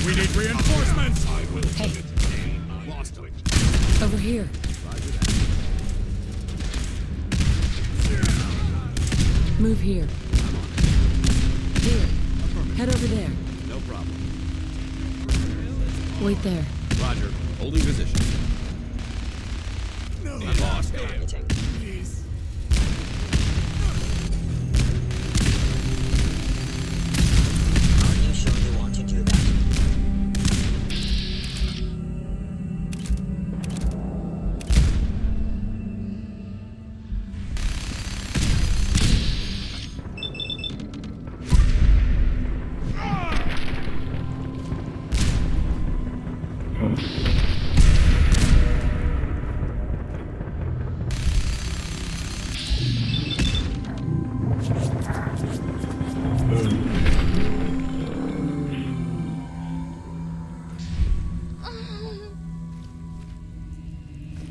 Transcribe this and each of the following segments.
We need reinforcements! Hey. Lost him. Over here. Move here. Here. Head over there. No problem. Wait there. Roger. Holding position. No. I lost him. Please. Are you sure you want to do that?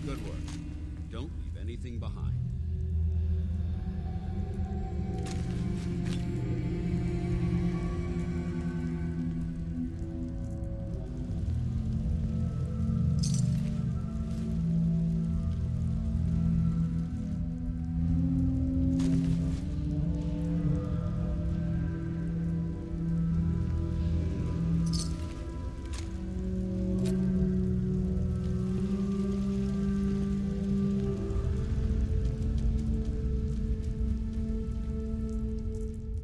Good work. Don't leave anything behind.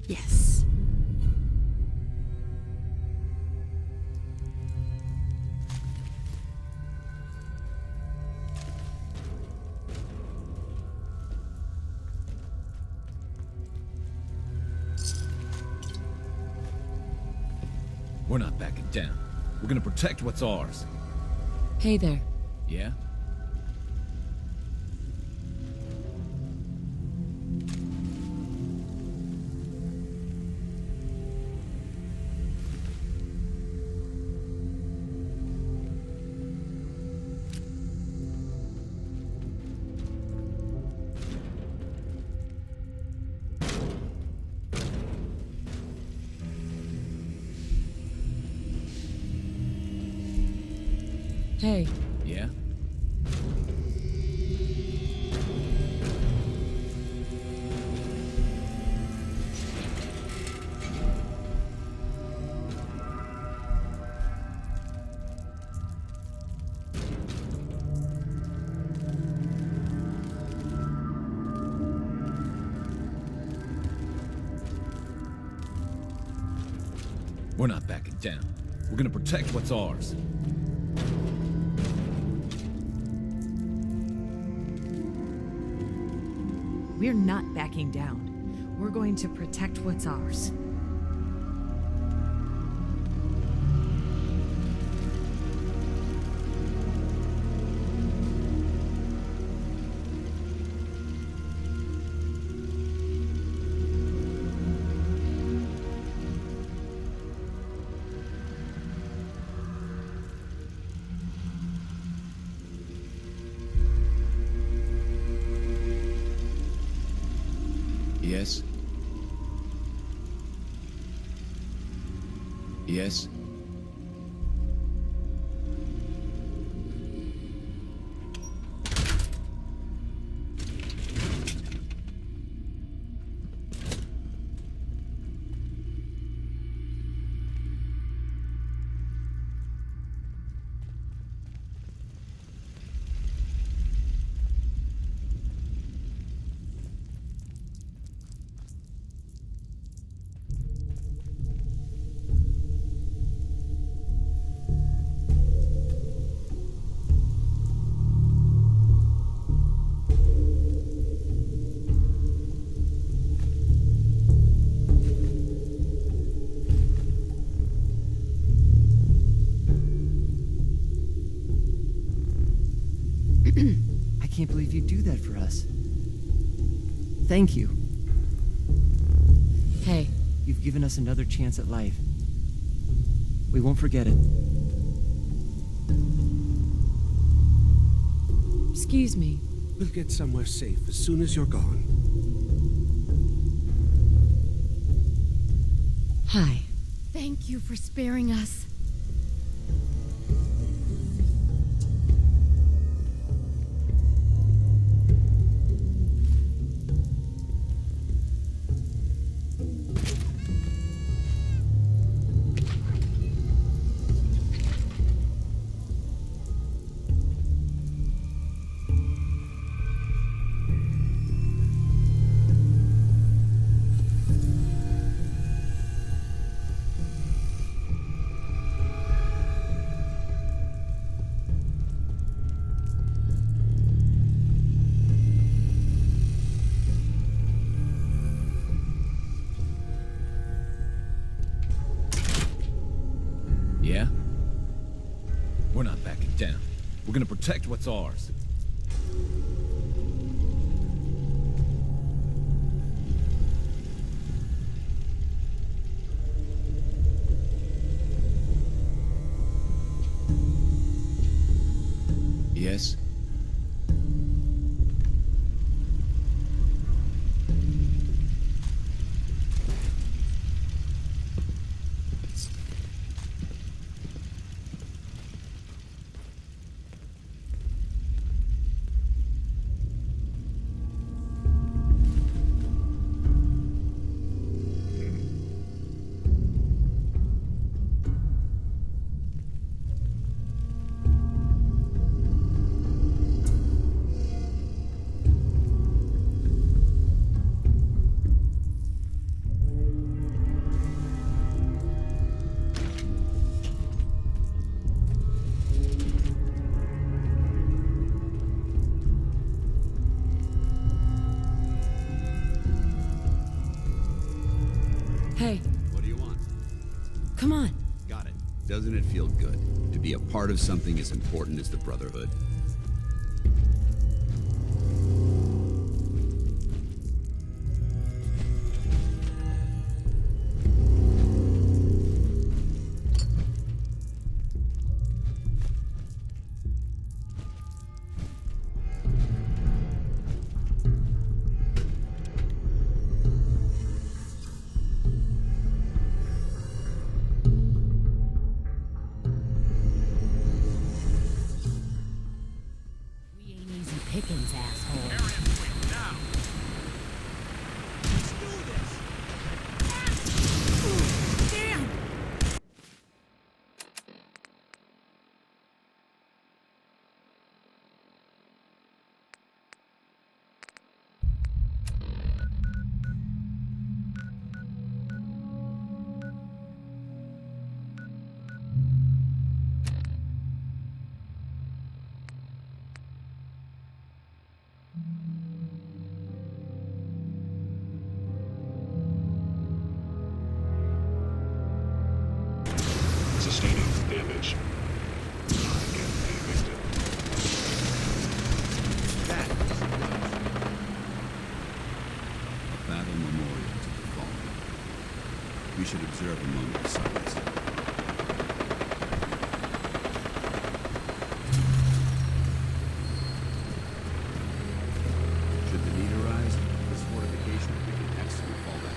Yes. We're not backing down. We're gonna protect what's ours. Hey there. Yeah? Hey. Yeah? We're not backing down. We're gonna protect what's ours. We're not backing down. We're going to protect what's ours. Yes? Yes? I can't believe you do that for us. Thank you. Hey. You've given us another chance at life. We won't forget it. Excuse me. We'll get somewhere safe as soon as you're gone. Hi. Thank you for sparing us. We're gonna protect what's ours. Yes? Hey, What do you want? come on. Got it. Doesn't it feel good to be a part of something as important as the Brotherhood? We ain't easy pickings, asshole. Sustaining damage. Again, evicted. A battle memorial to the fallen. We should observe a moment of silence. Should the need arise, this fortification will begin next and fall back.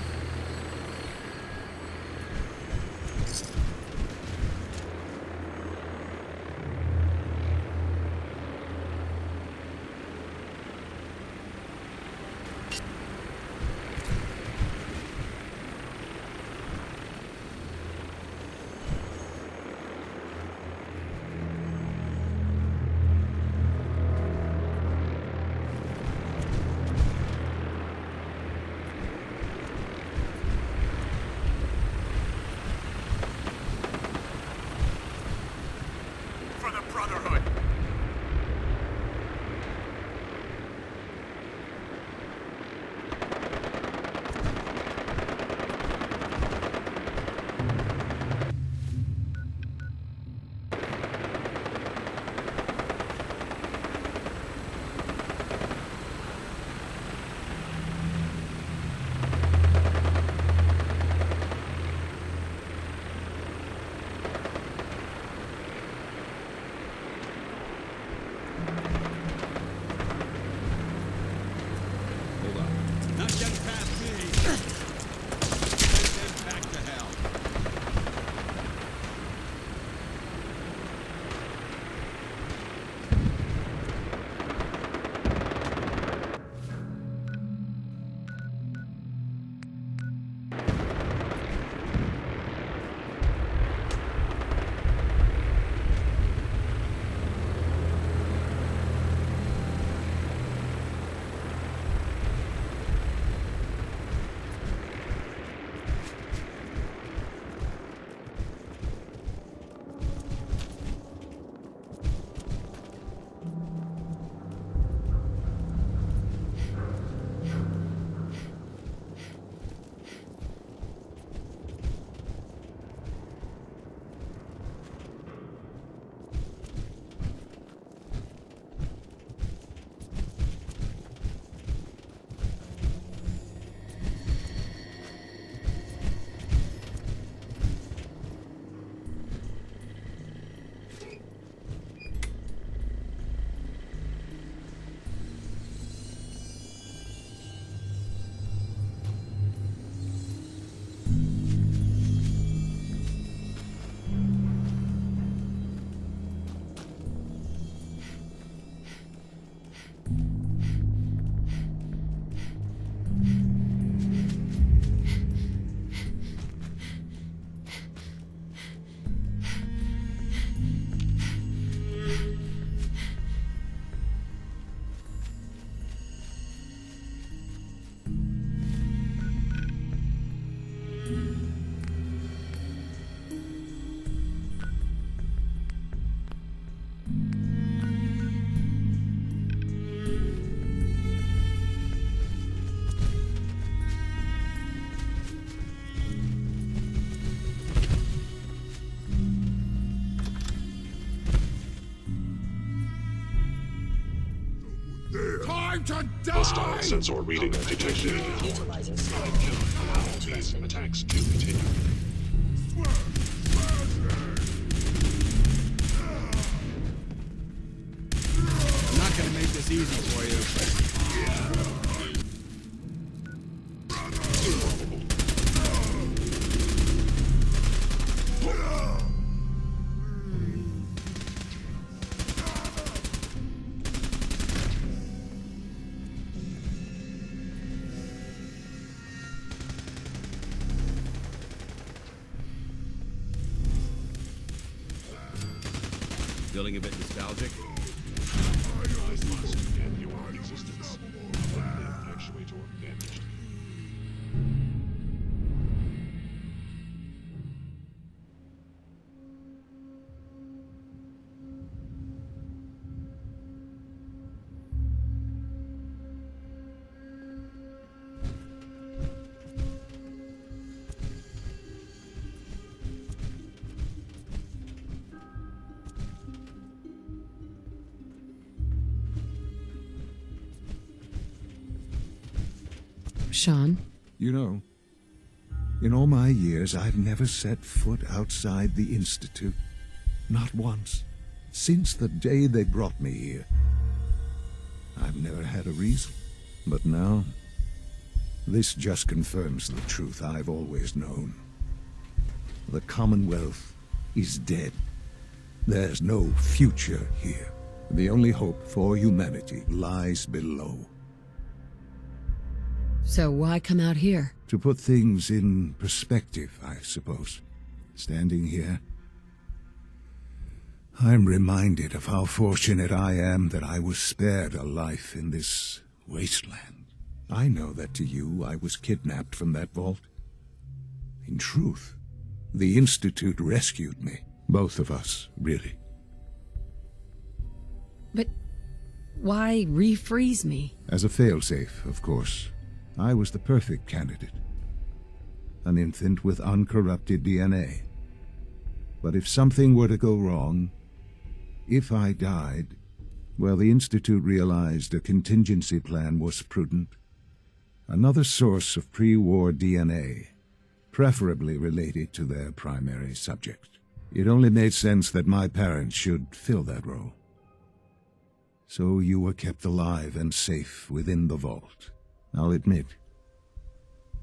Hostile sensor reading detected. Utilizing Allow these attacks to continue. I'm not gonna make this easy for you. Feeling a bit nostalgic? I must end your existence. Actuator damaged. Sean? You know, in all my years, I've never set foot outside the Institute. Not once. Since the day they brought me here. I've never had a reason. But now, this just confirms the truth I've always known. The Commonwealth is dead. There's no future here. The only hope for humanity lies below. So why come out here? To put things in perspective, I suppose. Standing here, I'm reminded of how fortunate I am that I was spared a life in this wasteland. I know that to you, I was kidnapped from that vault. In truth, the Institute rescued me. Both of us, really. But why refreeze me? As a failsafe, of course. I was the perfect candidate. An infant with uncorrupted DNA. But if something were to go wrong, if I died, well, the Institute realized a contingency plan was prudent. Another source of pre-war DNA, preferably related to their primary subject. It only made sense that my parents should fill that role. So you were kept alive and safe within the vault. I'll admit,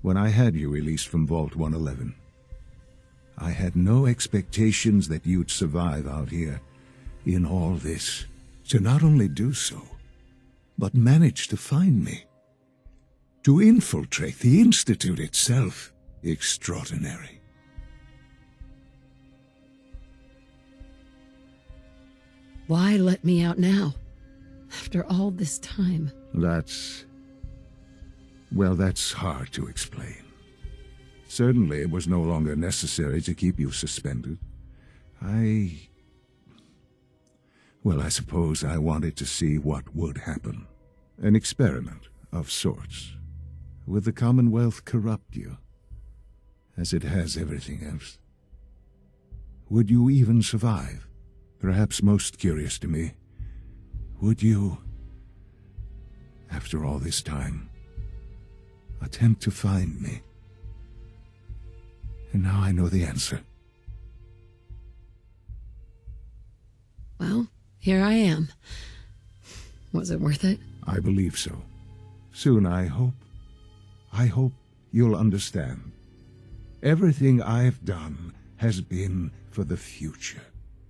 when I had you released from Vault 111, I had no expectations that you'd survive out here in all this. To not only do so, but manage to find me. To infiltrate the Institute itself. Extraordinary. Why let me out now? After all this time. Well, that's hard to explain. Certainly, it was no longer necessary to keep you suspended. Well, I suppose I wanted to see what would happen. An experiment of sorts. Would the Commonwealth corrupt you, as it has everything else? Would you even survive? Perhaps most curious to me, would you, after all this time, attempt to find me? And now I know the answer. Well, here I am. Was it worth it? I believe so. Soon, I hope. I hope you'll understand. Everything I've done has been for the future.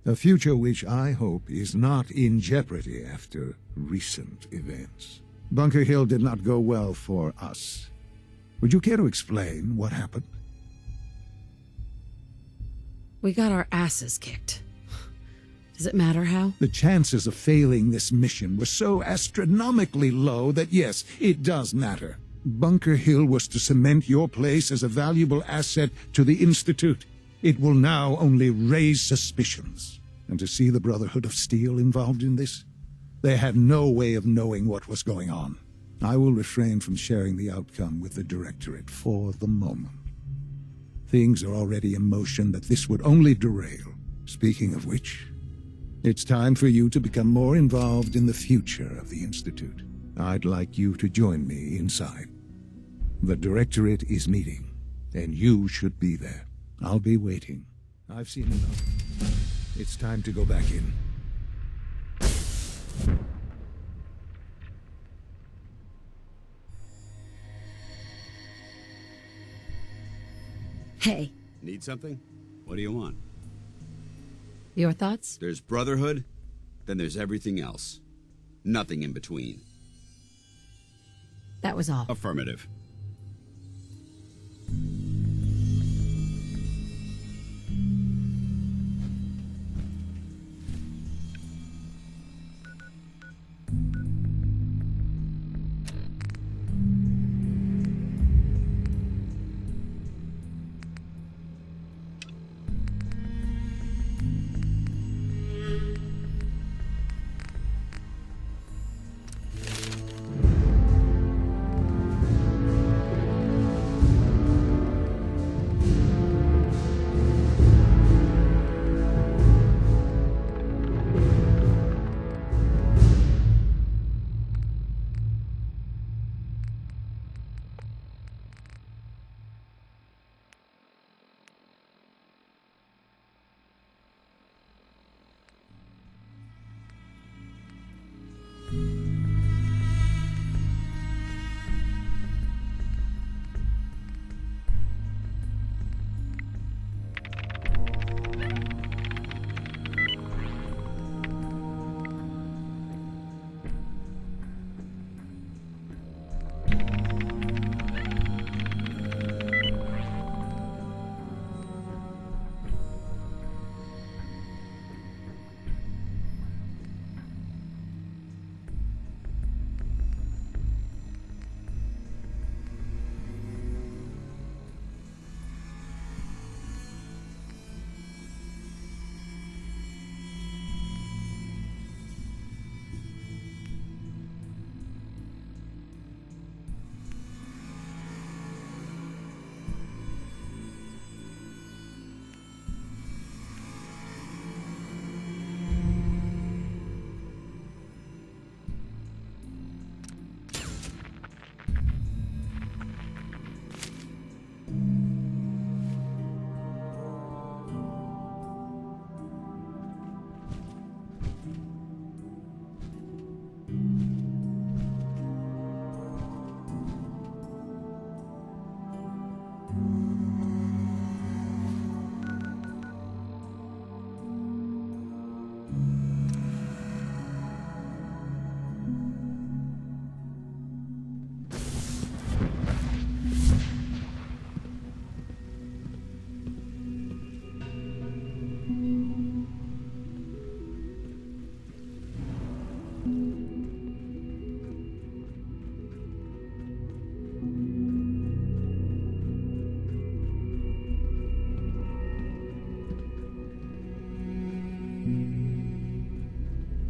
A future which I hope is not in jeopardy after recent events. Bunker Hill did not go well for us. Would you care to explain what happened? We got our asses kicked. Does it matter how? The chances of failing this mission were so astronomically low that yes, it does matter. Bunker Hill was to cement your place as a valuable asset to the Institute. It will now only raise suspicions. And to see the Brotherhood of Steel involved in this? They had no way of knowing what was going on. I will refrain from sharing the outcome with the Directorate for the moment. Things are already in motion that this would only derail. Speaking of which, it's time for you to become more involved in the future of the Institute. I'd like you to join me inside. The Directorate is meeting, and you should be there. I'll be waiting. I've seen enough. It's time to go back in. Hey, Need something? What do you want? your thoughts? There's Brotherhood, then there's everything else. Nothing in between. That was all. Affirmative.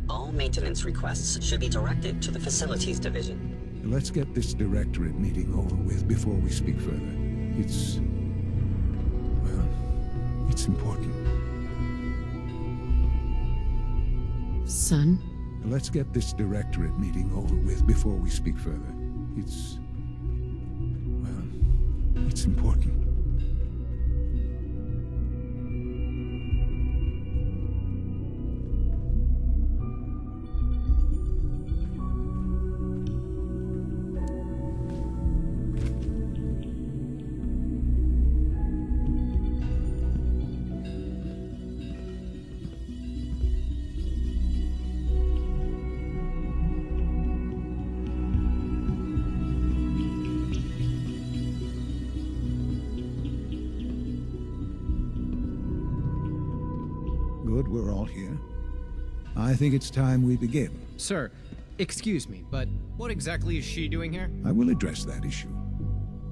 All maintenance requests should be directed to the Facilities Division. Let's get this Directorate meeting over with before we speak further. It's important. Son? Let's get this Directorate meeting over with before we speak further. It's important. Good, we're all here. I think it's time we begin. Sir, excuse me, but what exactly is she doing here? I will address that issue.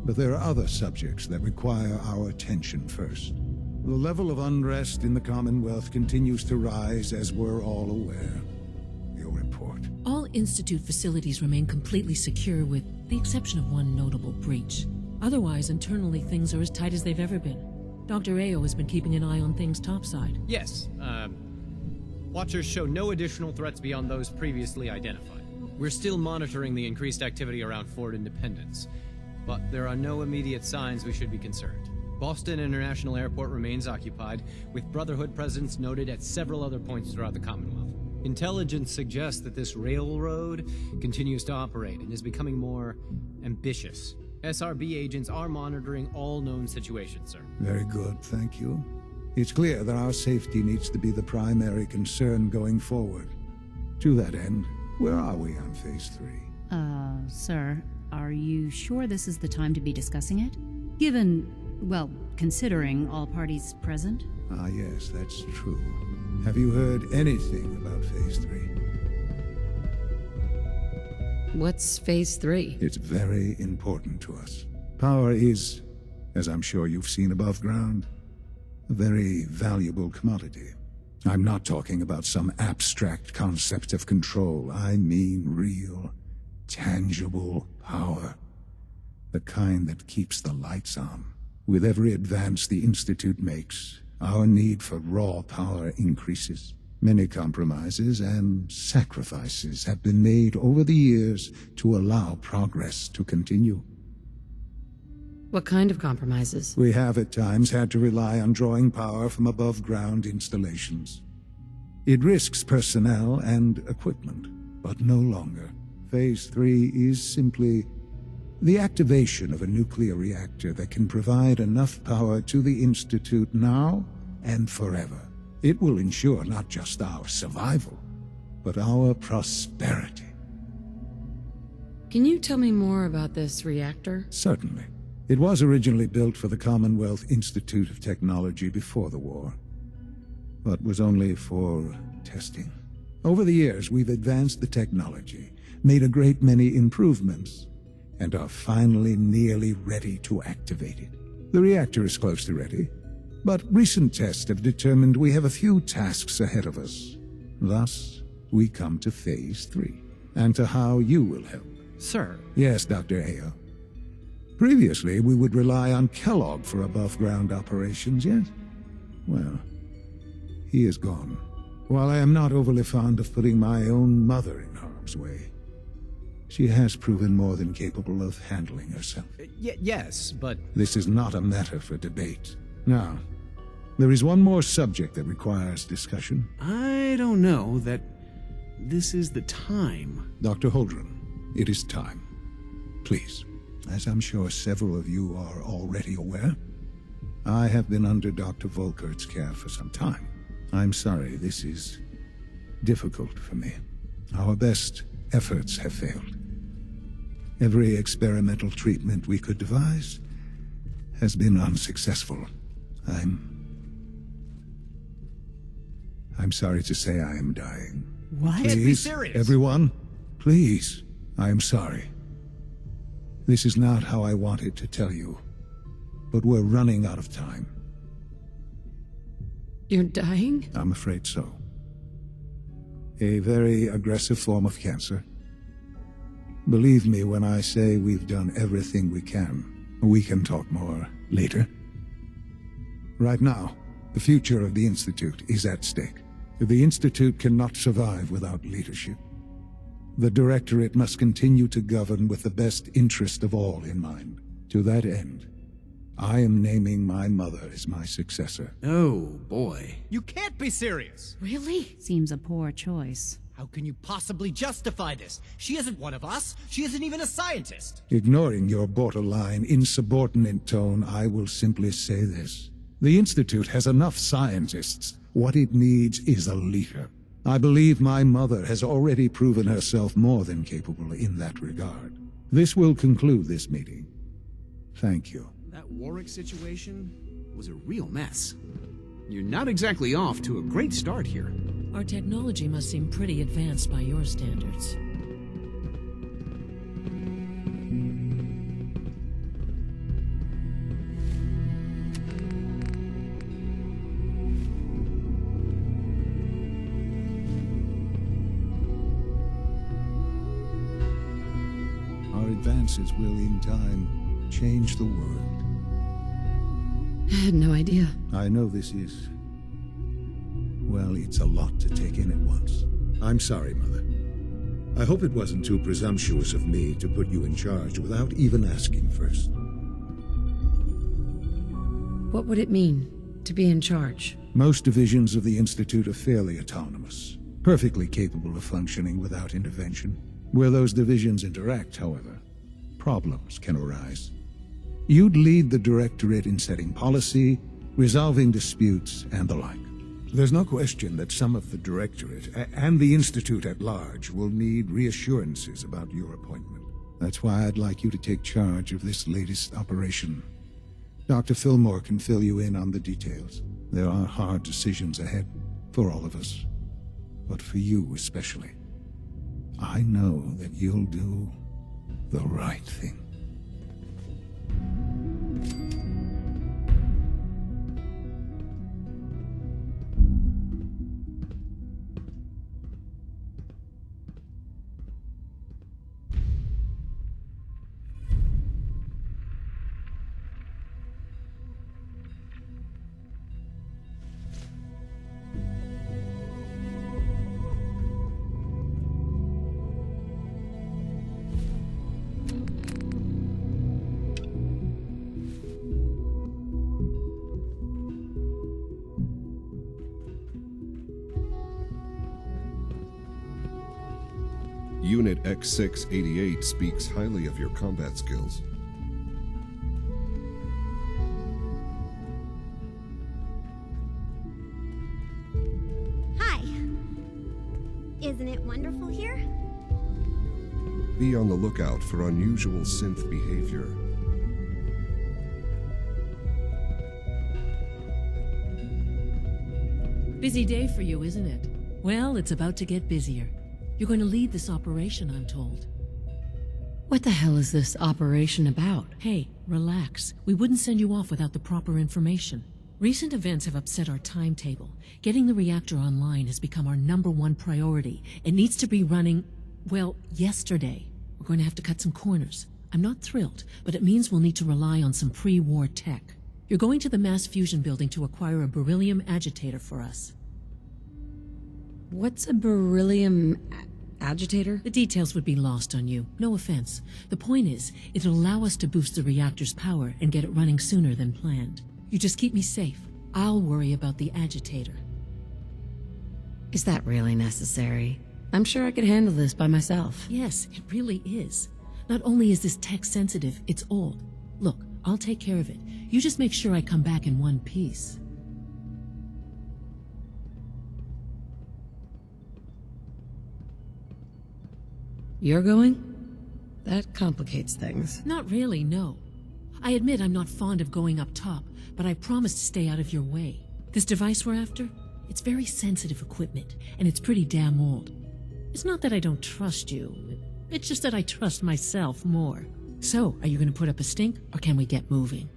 But there are other subjects that require our attention first. The level of unrest in the Commonwealth continues to rise, as we're all aware. Your report. All Institute facilities remain completely secure with the exception of one notable breach. Otherwise, internally, things are as tight as they've ever been. Dr. Ao has been keeping an eye on things topside. Yes, Watchers show no additional threats beyond those previously identified. We're still monitoring the increased activity around Fort Independence, but there are no immediate signs we should be concerned. Boston International Airport remains occupied, with Brotherhood presence noted at several other points throughout the Commonwealth. Intelligence suggests that this railroad continues to operate and is becoming more ambitious. SRB agents are monitoring all known situations, sir. Very good, thank you. It's clear that our safety needs to be the primary concern going forward. To that end, where are we on Phase 3? Sir, are you sure this is the time to be discussing it? Given, well, considering all parties present? Ah, yes, that's true. Have you heard anything about Phase 3? What's Phase 3? It's very important to us. Power is, as I'm sure you've seen above ground, a very valuable commodity. I'm not talking about some abstract concept of control. I mean real, tangible power. The kind that keeps the lights on. With every advance the Institute makes, our need for raw power increases. Many compromises and sacrifices have been made over the years to allow progress to continue. What kind of compromises? We have at times had to rely on drawing power from above-ground installations. It risks personnel and equipment, but no longer. Phase 3 is simply the activation of a nuclear reactor that can provide enough power to the Institute now and forever. It will ensure not just our survival, but our prosperity. Can you tell me more about this reactor? Certainly. It was originally built for the Commonwealth Institute of Technology before the war, but was only for testing. Over the years, we've advanced the technology, made a great many improvements, and are finally nearly ready to activate it. The reactor is close to ready, but recent tests have determined we have a few tasks ahead of us. Thus, we come to Phase 3, and to how you will help. Sir. Yes, Dr. Ayo. Previously, we would rely on Kellogg for above-ground operations, yes? Well, he is gone. While I am not overly fond of putting my own mother in harm's way, she has proven more than capable of handling herself. Yes, but... This is not a matter for debate. Now, there is one more subject that requires discussion. I don't know that this is the time. Dr. Holdren, it is time. Please. As I'm sure several of you are already aware, I have been under Dr. Volkert's care for some time. I'm sorry, this is difficult for me. Our best efforts have failed. Every experimental treatment we could devise has been unsuccessful. I'm sorry to say I am dying. What? Can't be Please, serious. everyone, please, I am sorry. This is not how I wanted to tell you, but we're running out of time. You're dying? I'm afraid so. A very aggressive form of cancer. Believe me when I say we've done everything we can. We can talk more later. Right now, the future of the Institute is at stake. The Institute cannot survive without leadership. The Directorate must continue to govern with the best interest of all in mind. To that end, I am naming my mother as my successor. Oh, boy. You can't be serious! Really? Seems a poor choice. How can you possibly justify this? She isn't one of us. She isn't even a scientist. Ignoring your borderline, insubordinate tone, I will simply say this. The Institute has enough scientists. What it needs is a leader. I believe my mother has already proven herself more than capable in that regard. This will conclude this meeting. Thank you. That Warwick situation was a real mess. You're not exactly off to a great start here. Our technology must seem pretty advanced by your standards. Our advances will, in time, change the world. I had no idea. I know this is... well, it's a lot to take in at once. I'm sorry, Mother. I hope it wasn't too presumptuous of me to put you in charge without even asking first. What would it mean to be in charge? Most divisions of the Institute are fairly autonomous, perfectly capable of functioning without intervention. Where those divisions interact, however, problems can arise. You'd lead the Directorate in setting policy, resolving disputes, and the like. There's no question that some of the Directorate and the Institute at large will need reassurances about your appointment. That's why I'd like you to take charge of this latest operation. Dr. Fillmore can fill you in on the details. There are hard decisions ahead for all of us, but for you especially. I know that you'll do the right thing. Unit X688 speaks highly of your combat skills. Hi. Isn't it wonderful here? Be on the lookout for unusual synth behavior. Busy day for you, isn't it? Well, it's about to get busier. You're going to lead this operation, I'm told. What the hell is this operation about? Hey, relax. We wouldn't send you off without the proper information. Recent events have upset our timetable. Getting the reactor online has become our #1 priority. It needs to be running, well, yesterday. We're going to have to cut some corners. I'm not thrilled, but it means we'll need to rely on some pre-war tech. You're going to the mass fusion building to acquire a beryllium agitator for us. What's a beryllium agitator? The details would be lost on you. No offense. The point is, it'll allow us to boost the reactor's power and get it running sooner than planned. You just keep me safe. I'll worry about the agitator. Is that really necessary? I'm sure I could handle this by myself. Yes, it really is. Not only is this tech sensitive, it's old. Look, I'll take care of it. You just make sure I come back in one piece. You're going? That complicates things. Not really, no. I admit I'm not fond of going up top, but I promise to stay out of your way. This device we're after? It's very sensitive equipment, and it's pretty damn old. It's not that I don't trust you. It's just that I trust myself more. So, are you going to put up a stink, or can we get moving?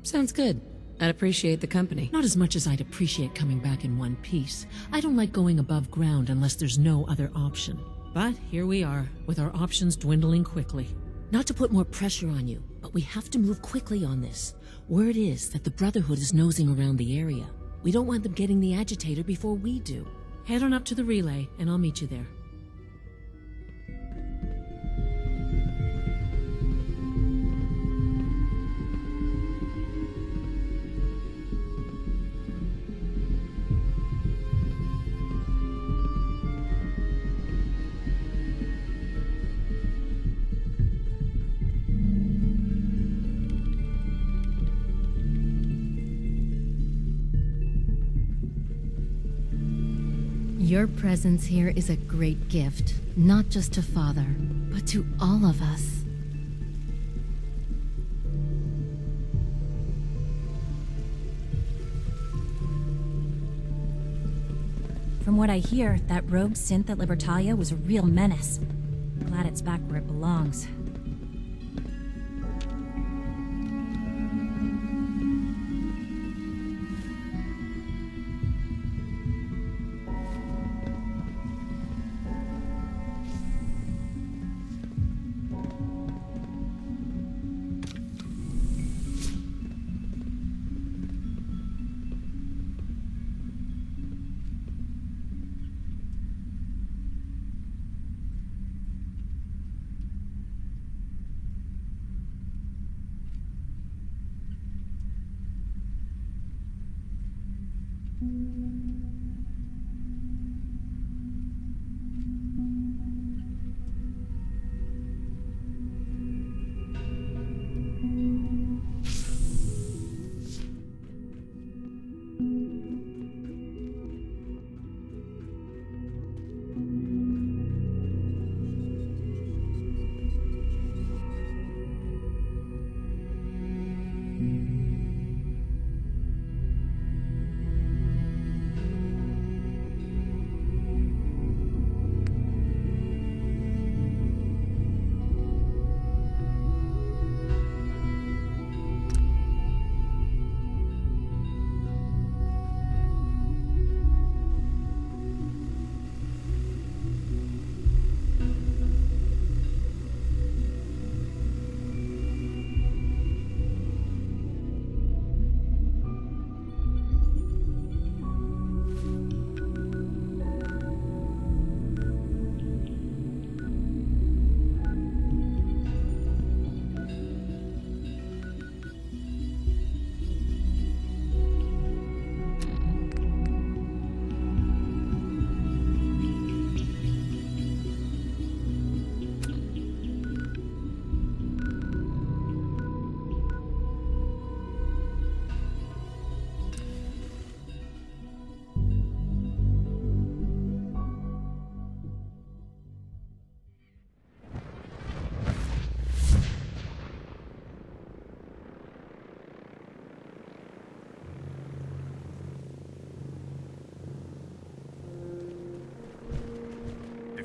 Sounds good. I'd appreciate the company. Not as much as I'd appreciate coming back in one piece. I don't like going above ground unless there's no other option. But here we are, with our options dwindling quickly. Not to put more pressure on you, but we have to move quickly on this. Word is that the Brotherhood is nosing around the area. We don't want them getting the agitator before we do. Head on up to the relay, and I'll meet you there. Your presence here is a great gift, not just to Father, but to all of us. From what I hear, that rogue synth at Libertalia was a real menace. Glad it's back where it belongs.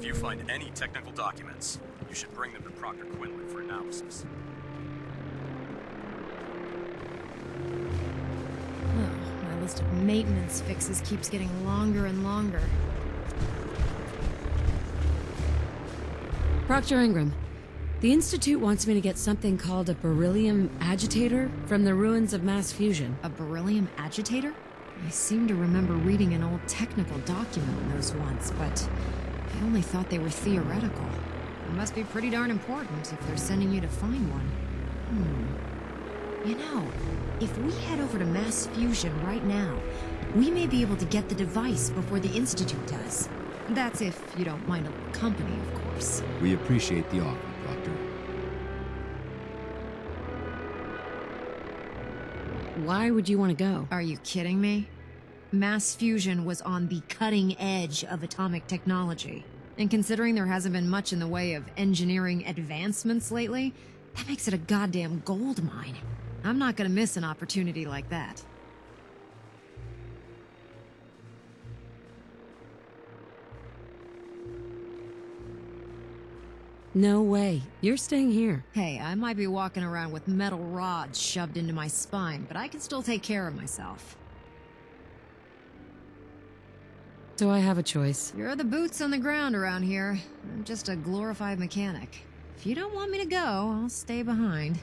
you find any technical documents, you should bring them to Proctor Quinlan for analysis. Oh, my list of maintenance fixes keeps getting longer and longer. Proctor Ingram, the Institute wants me to get something called a beryllium agitator from the ruins of mass fusion. A beryllium agitator? I seem to remember reading an old technical document on those once, but I only thought they were theoretical. It must be pretty darn important if they're sending you to find one. You know, if we head over to mass fusion right now, we may be able to get the device before the Institute does. That's if you don't mind a little company, of course. We appreciate the offer, Proctor. Why would you want to go? Are you kidding me? Mass fusion was on the cutting edge of atomic technology. And considering there hasn't been much in the way of engineering advancements lately, that makes it a goddamn gold mine. I'm not gonna miss an opportunity like that. No way. You're staying here. Hey, I might be walking around with metal rods shoved into my spine, but I can still take care of myself. So I have a choice. You're the boots on the ground around here. I'm just a glorified mechanic. If you don't want me to go, I'll stay behind.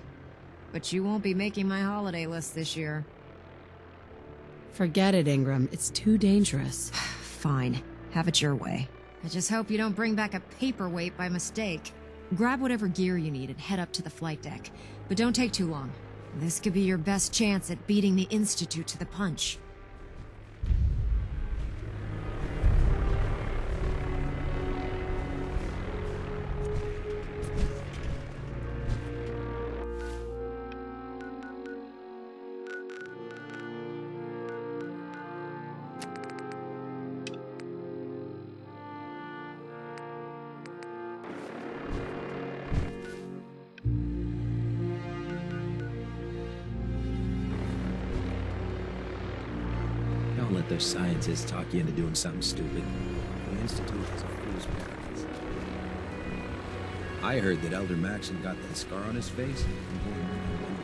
But you won't be making my holiday list this year. Forget it, Ingram. It's too dangerous. Fine. Have it your way. I just hope you don't bring back a paperweight by mistake. Grab whatever gear you need and head up to the flight deck. But don't take too long. This could be your best chance at beating the Institute to the punch. Don't let those scientists talk you into doing something stupid. The Institute is a fool's paradise. I heard that Elder Maxon got that scar on his face from holding on to one.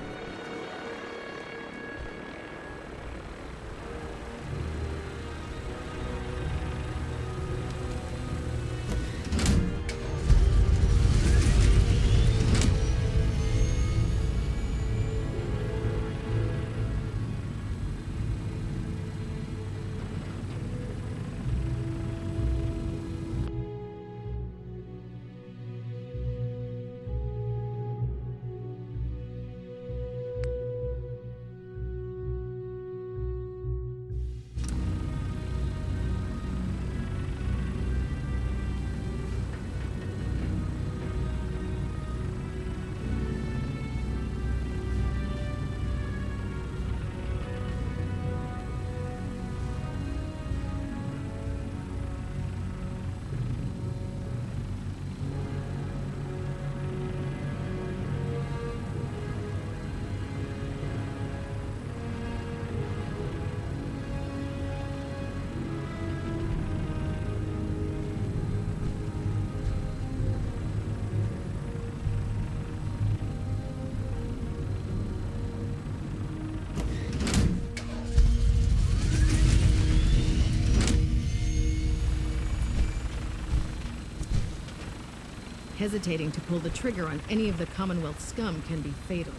Hesitating to pull the trigger on any of the Commonwealth scum can be fatal.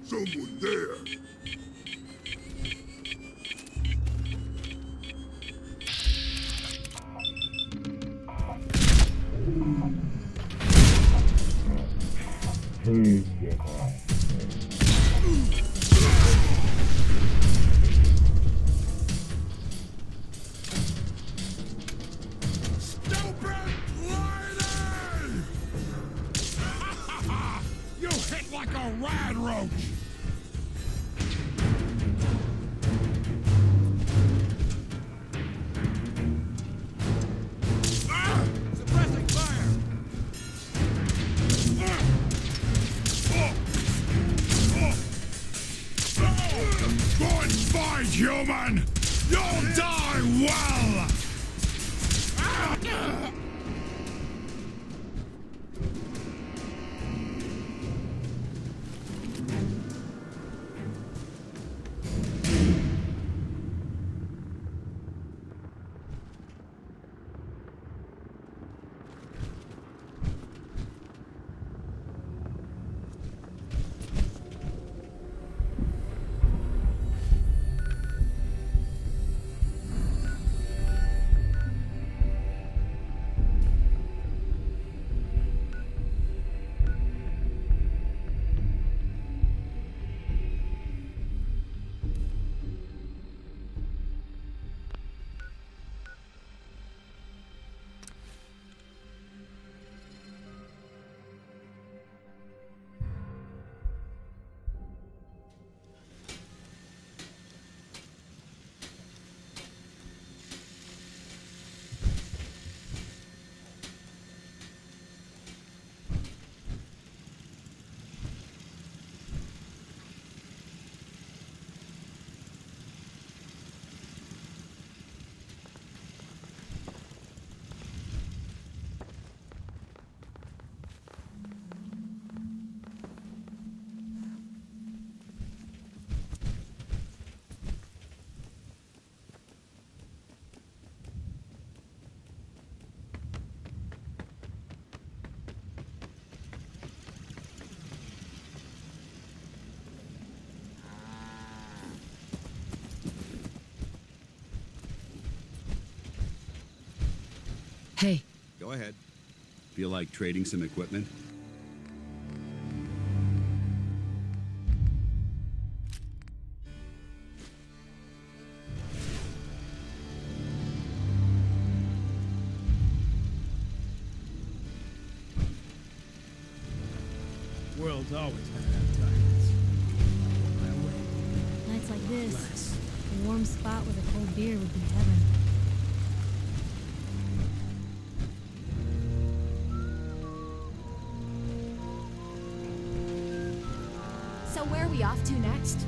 Someone there. You hit like a rad roach! Suppressing fire! Go and fight, human! You'll die well! Hey. Go ahead. Feel like trading some equipment? World's always gonna have tyrants. Nights like this, a warm spot with a cold beer would be heaven. So where are we off to next?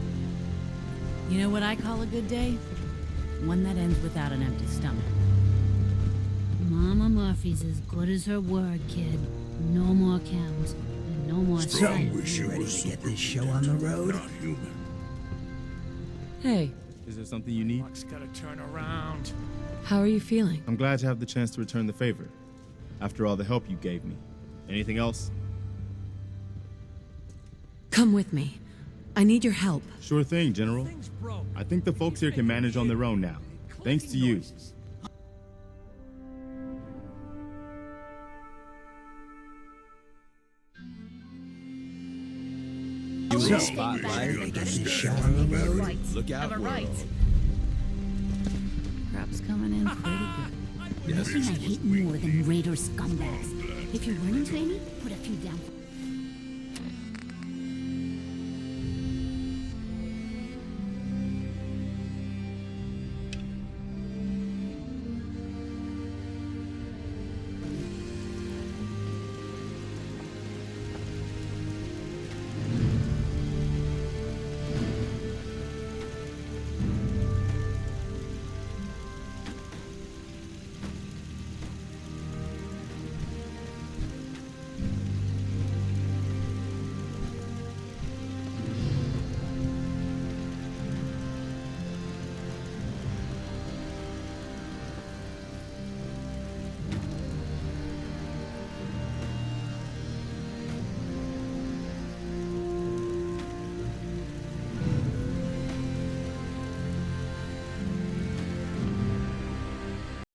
You know what I call a good day? One that ends without an empty stomach. Mama Murphy's as good as her word, kid. No more chems. And no more sight. Ready to get this show on the road? Not human. Hey, Is there something you need? Luck's gotta turn around. how are you feeling? I'm glad to have the chance to return the favor. After all the help you gave me. Anything else? Come with me. I need your help. Sure thing, General. I think the folks here can manage on their own now. Thanks to you. You a spotlight. Get this show on the road? Look out, world. Crap's coming in pretty good. Yes. Nothing I hate more than raider scumbags. If you run into any, put a few down.